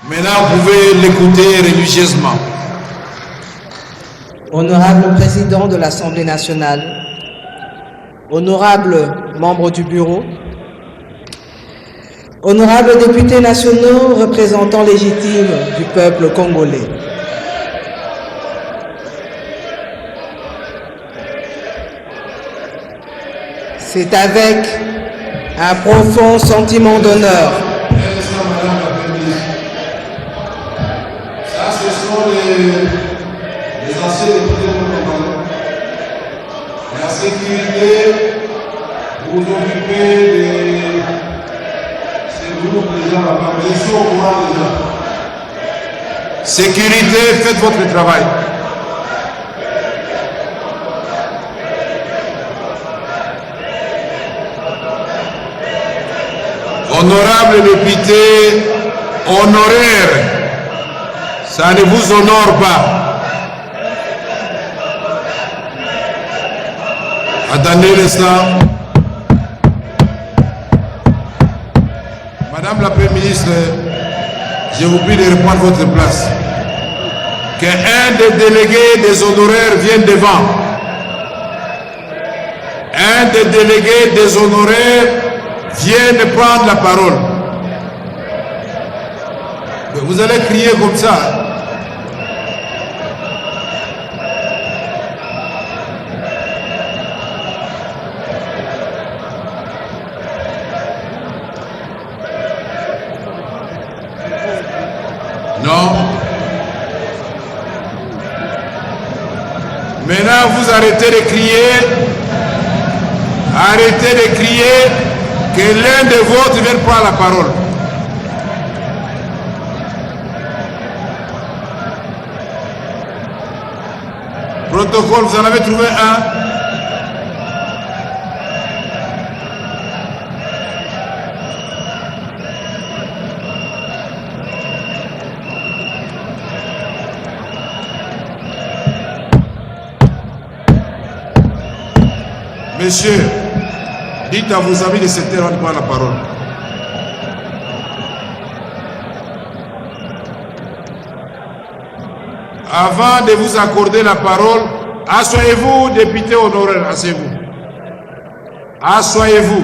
Maintenant, vous pouvez l'écouter religieusement. Honorable Président de l'Assemblée nationale, honorables membres du bureau, honorables députés nationaux, représentants légitimes du peuple congolais. C'est avec un profond sentiment d'honneur. Ça, ce sont les anciens députés congolais. La sécurité, vous occupez de ces groupes de gens là-bas, mais ils sont au courant déjà. Sécurité, faites votre travail. Honorable député honoraire, ça ne vous honore pas. Attendez l'instant. Madame la Première ministre, je vous prie de reprendre votre place. Qu'un des délégués des honoraires vienne devant. Un des délégués des honoraires vienne prendre la parole. Mais vous allez crier comme ça. Non. Maintenant, vous arrêtez de crier. Arrêtez de crier. Que l'un de vôtres vienne prendre la parole. Protocole, vous en avez trouvé un. Monsieur, dites à vos amis de cette terre, on prend la parole. Avant de vous accorder la parole, asseyez-vous, député honoraire, asseyez-vous. Asseyez-vous.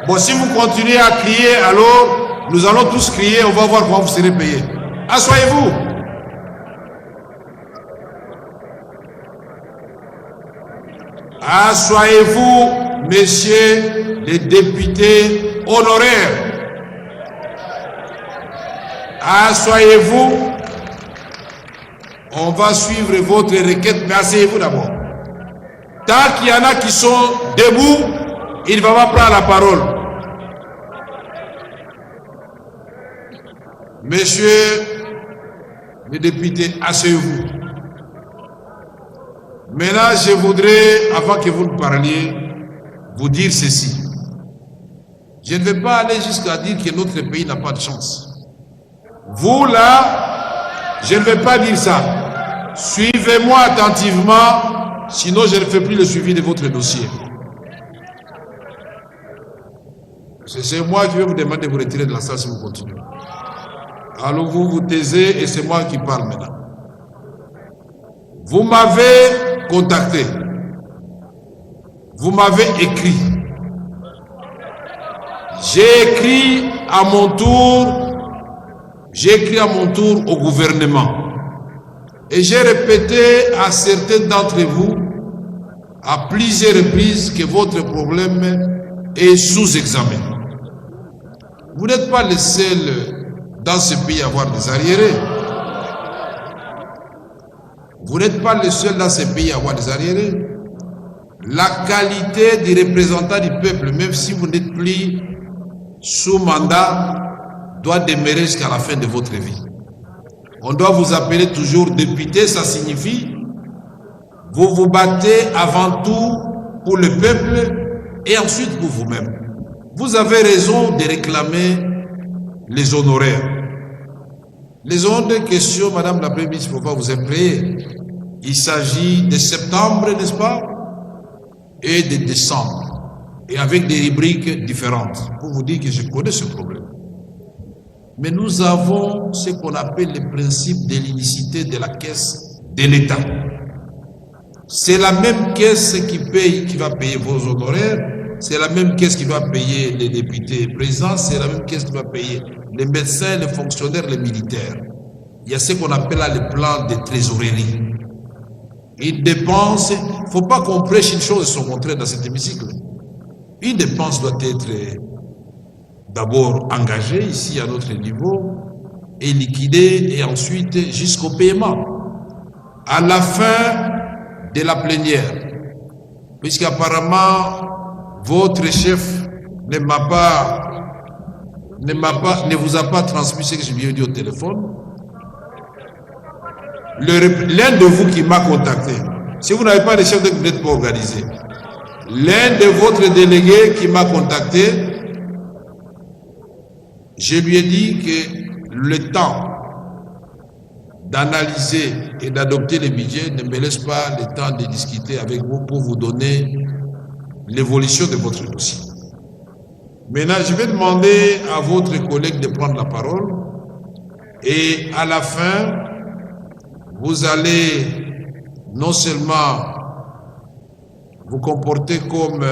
Bon, si vous continuez à crier, alors nous allons tous crier, on va voir comment vous serez payés. Asseyez-vous. Asseyez-vous, messieurs les députés honoraires. Asseyez-vous. On va suivre votre requête, mais asseyez-vous d'abord. Tant qu'il y en a qui sont debout, il ne va pas prendre la parole. Messieurs les députés, asseyez-vous. Maintenant, je voudrais, avant que vous ne parliez, vous dire ceci. Je ne vais pas aller jusqu'à dire que notre pays n'a pas de chance. Vous, là, je ne vais pas dire ça. Suivez-moi attentivement, sinon je ne fais plus le suivi de votre dossier. C'est moi qui vais vous demander de vous retirer de la salle si vous continuez. Alors vous vous taisez et c'est moi qui parle maintenant. Vous m'avez contacté. Vous m'avez écrit. J'ai écrit à mon tour au gouvernement. Et j'ai répété à certains d'entre vous, à plusieurs reprises, que votre problème est sous examen. Vous n'êtes pas les seuls dans ce pays à avoir des arriérés. Vous n'êtes pas les seuls dans ce pays à avoir des arriérés. La qualité des représentants du peuple, même si vous n'êtes plus sous mandat, doit demeurer jusqu'à la fin de votre vie. On doit vous appeler toujours député, ça signifie vous vous battez avant tout pour le peuple et ensuite pour vous-même. Vous avez raison de réclamer les honoraires. Les autres questions, Madame la Première ministre, il ne faut pas vous effrayer. Il s'agit de septembre, n'est-ce pas, et de décembre, et avec des rubriques différentes, pour vous dire que je connais ce problème. Mais nous avons ce qu'on appelle le principe de l'unicité de la caisse de l'État. C'est la même caisse qui va payer vos honoraires, c'est la même caisse qui va payer les députés présents, c'est la même caisse qui va payer les médecins, les fonctionnaires, les militaires. Il y a ce qu'on appelle là le plan de trésorerie. Une dépense, il ne faut pas qu'on prêche une chose et son contraire dans cet hémicycle. Une dépense doit être d'abord engagée ici à notre niveau et liquidée et ensuite jusqu'au paiement. À la fin de la plénière, puisqu'apparemment votre chef ne vous a pas transmis ce que je lui ai dit au téléphone. L'un de vous qui m'a contacté, si vous n'avez pas de chef, vous n'êtes pas organisé. L'un de votre délégués qui m'a contacté, je lui ai dit que le temps d'analyser et d'adopter les budgets ne me laisse pas le temps de discuter avec vous pour vous donner l'évolution de votre dossier. Maintenant, je vais demander à votre collègue de prendre la parole et à la fin, vous allez non seulement vous comporter comme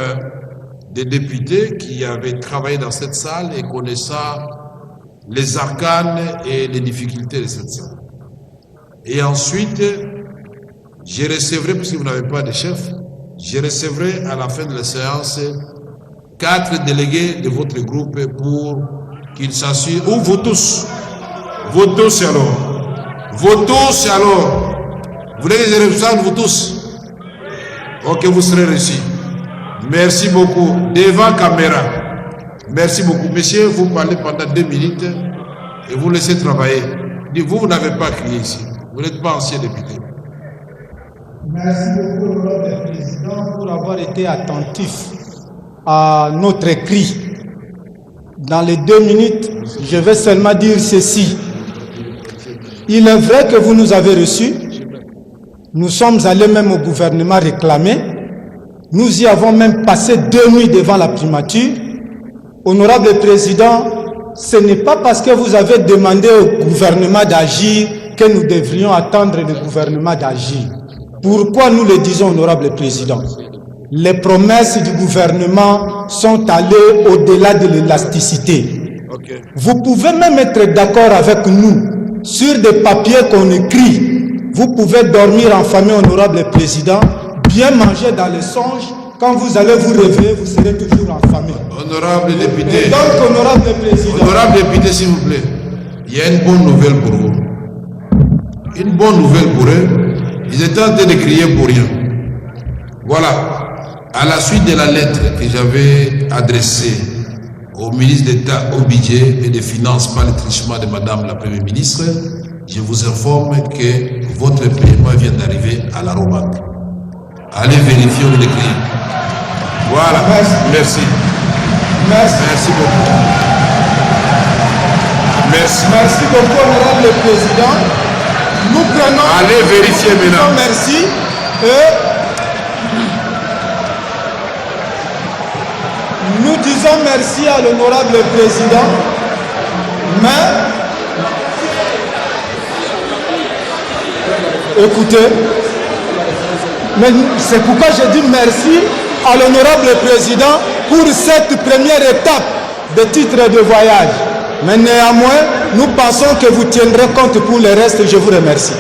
des députés qui avaient travaillé dans cette salle et connaissant les arcanes et les difficultés de cette salle. Et ensuite, je recevrai, puisque vous n'avez pas de chef, je recevrai à la fin de la séance 4 délégués de votre groupe pour qu'ils s'assurent, ou vous tous alors. Vous tous alors, vous voulez que je reçoive vous tous? Ok, vous serez reçus. Merci beaucoup. Devant caméra. Merci beaucoup. Monsieur, vous parlez pendant 2 minutes et vous laissez travailler. Vous n'avez pas crié ici. Vous n'êtes pas ancien député. Merci beaucoup, Honorable Président, pour avoir été attentif à notre cri. Dans les 2 minutes, je vais seulement dire ceci. Il est vrai que vous nous avez reçus. Nous sommes allés même au gouvernement réclamer. Nous y avons même passé 2 nuits devant la primature. Honorable Président, ce n'est pas parce que vous avez demandé au gouvernement d'agir que nous devrions attendre le gouvernement d'agir. Pourquoi nous le disons, Honorable Président? Les promesses du gouvernement sont allées au-delà de l'élasticité. Okay. Vous pouvez même être d'accord avec nous sur des papiers qu'on écrit. Vous pouvez dormir en famille, Honorable Président, bien manger dans les songes. Quand vous allez vous réveiller, vous serez toujours en famille. Honorable député. Et donc, Honorable Président. Honorable député, s'il vous plaît. Il y a une bonne nouvelle pour vous. Une bonne nouvelle pour eux. Ils étaient en train de crier pour rien. Voilà. À la suite de la lettre que j'avais adressée au ministre d'État au budget et des Finances par le trichement de Madame la Première ministre, je vous informe que votre paiement vient d'arriver à la Romande. Allez vérifier où il est écrit. Voilà. Merci. Merci beaucoup. Merci. Merci beaucoup, Honorable Président. Nous prenons... Allez vérifier maintenant. Merci. Nous disons merci à l'Honorable Président. Mais... Écoutez, mais c'est pourquoi je dis merci à l'Honorable Président pour cette première étape de titre de voyage. Mais néanmoins, nous pensons que vous tiendrez compte pour le reste. Je vous remercie.